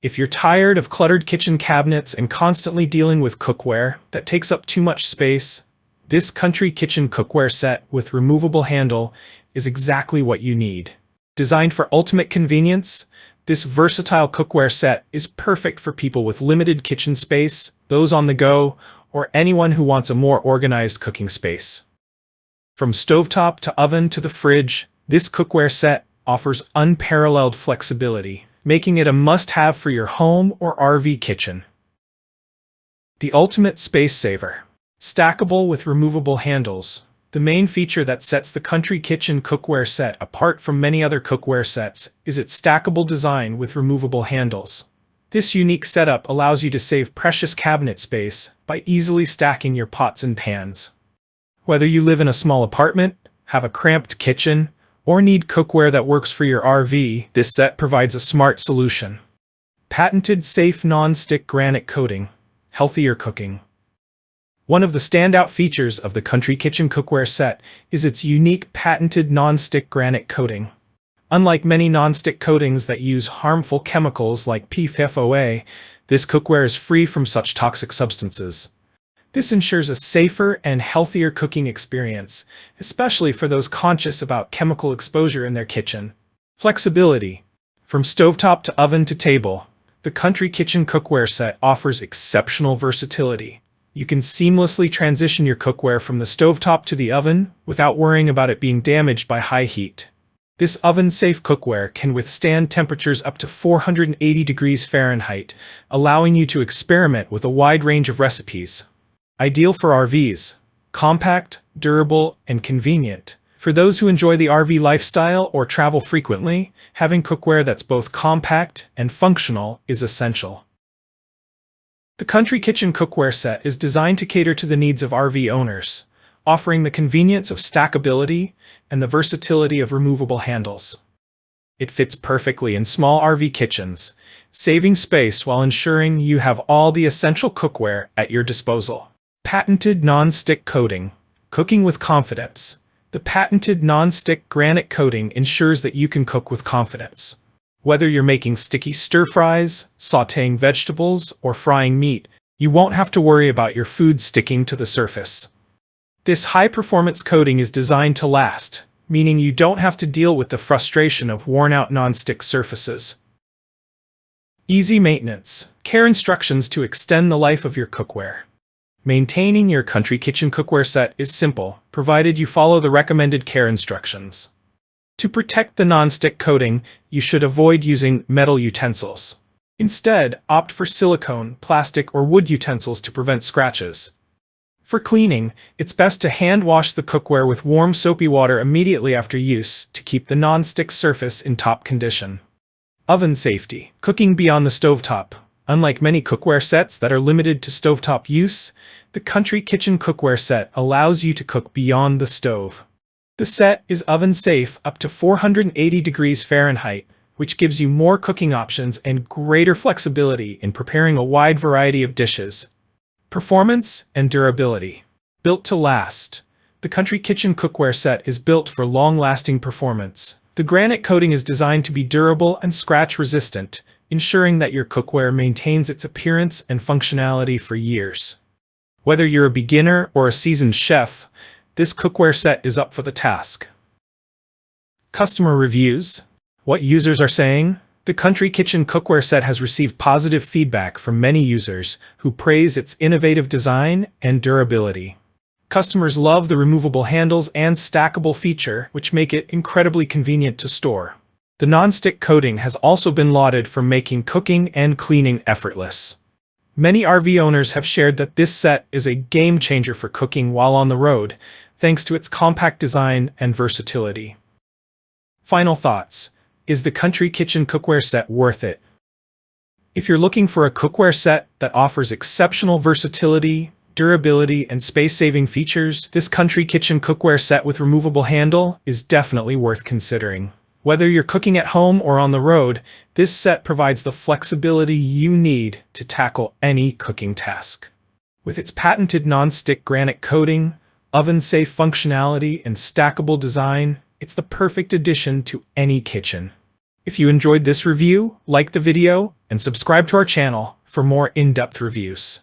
If you're tired of cluttered kitchen cabinets and constantly dealing with cookware that takes up too much space, this Country Kitchen Cookware Set with removable handle is exactly what you need. Designed for ultimate convenience, this versatile cookware set is perfect for people with limited kitchen space, those on the go, or anyone who wants a more organized cooking space. From stovetop to oven to the fridge, this cookware set offers unparalleled flexibility, making it a must-have for your home or RV kitchen. The ultimate space saver. Stackable with removable handles. The main feature that sets the Country Kitchen Cookware Set apart from many other cookware sets is its stackable design with removable handles. This unique setup allows you to save precious cabinet space by easily stacking your pots and pans. Whether you live in a small apartment, have a cramped kitchen, or need cookware that works for your RV, this set provides a smart solution. Patented safe non-stick granite coating. Healthier cooking. One of the standout features of the Country Kitchen Cookware Set is its unique patented non-stick granite coating. Unlike many non-stick coatings that use harmful chemicals like PFOA, this cookware is free from such toxic substances. This ensures a safer and healthier cooking experience, especially for those conscious about chemical exposure in their kitchen. Flexibility. From stovetop to oven to table, the Country Kitchen Cookware Set offers exceptional versatility. You can seamlessly transition your cookware from the stovetop to the oven without worrying about it being damaged by high heat. This oven-safe cookware can withstand temperatures up to 480 degrees Fahrenheit, allowing you to experiment with a wide range of recipes. Ideal for RVs. Compact, durable, and convenient. For those who enjoy the RV lifestyle or travel frequently, having cookware that's both compact and functional is essential. The Country Kitchen Cookware Set is designed to cater to the needs of RV owners, offering the convenience of stackability and the versatility of removable handles. It fits perfectly in small RV kitchens, saving space while ensuring you have all the essential cookware at your disposal. Patented non-stick coating. Cooking with confidence. The patented non-stick granite coating ensures that you can cook with confidence. Whether you're making sticky stir-fries, sautéing vegetables, or frying meat, you won't have to worry about your food sticking to the surface. This high-performance coating is designed to last, meaning you don't have to deal with the frustration of worn-out non-stick surfaces. Easy maintenance. Care instructions to extend the life of your cookware. Maintaining your Country Kitchen Cookware Set is simple, provided you follow the recommended care instructions. To protect the non-stick coating, you should avoid using metal utensils. Instead, opt for silicone, plastic, or wood utensils to prevent scratches. For cleaning, it's best to hand wash the cookware with warm soapy water immediately after use to keep the non-stick surface in top condition. Oven safety. Cooking beyond the stovetop. Unlike many cookware sets that are limited to stovetop use, the Country Kitchen Cookware Set allows you to cook beyond the stove. The set is oven-safe up to 480 degrees Fahrenheit, which gives you more cooking options and greater flexibility in preparing a wide variety of dishes. Performance and durability. Built to last. The Country Kitchen Cookware Set is built for long-lasting performance. The granite coating is designed to be durable and scratch-resistant, ensuring that your cookware maintains its appearance and functionality for years. Whether you're a beginner or a seasoned chef, this cookware set is up for the task. Customer reviews. What users are saying? The Country Kitchen Cookware Set has received positive feedback from many users who praise its innovative design and durability. Customers love the removable handles and stackable feature, which make it incredibly convenient to store. The non-stick coating has also been lauded for making cooking and cleaning effortless. Many RV owners have shared that this set is a game changer for cooking while on the road, thanks to its compact design and versatility. Final thoughts. Is the Country Kitchen Cookware Set worth it? If you're looking for a cookware set that offers exceptional versatility, durability, and space-saving features, this Country Kitchen Cookware Set with removable handle is definitely worth considering. Whether you're cooking at home or on the road, this set provides the flexibility you need to tackle any cooking task. With its patented non-stick granite coating, oven-safe functionality, and stackable design, it's the perfect addition to any kitchen. If you enjoyed this review, like the video and subscribe to our channel for more in-depth reviews.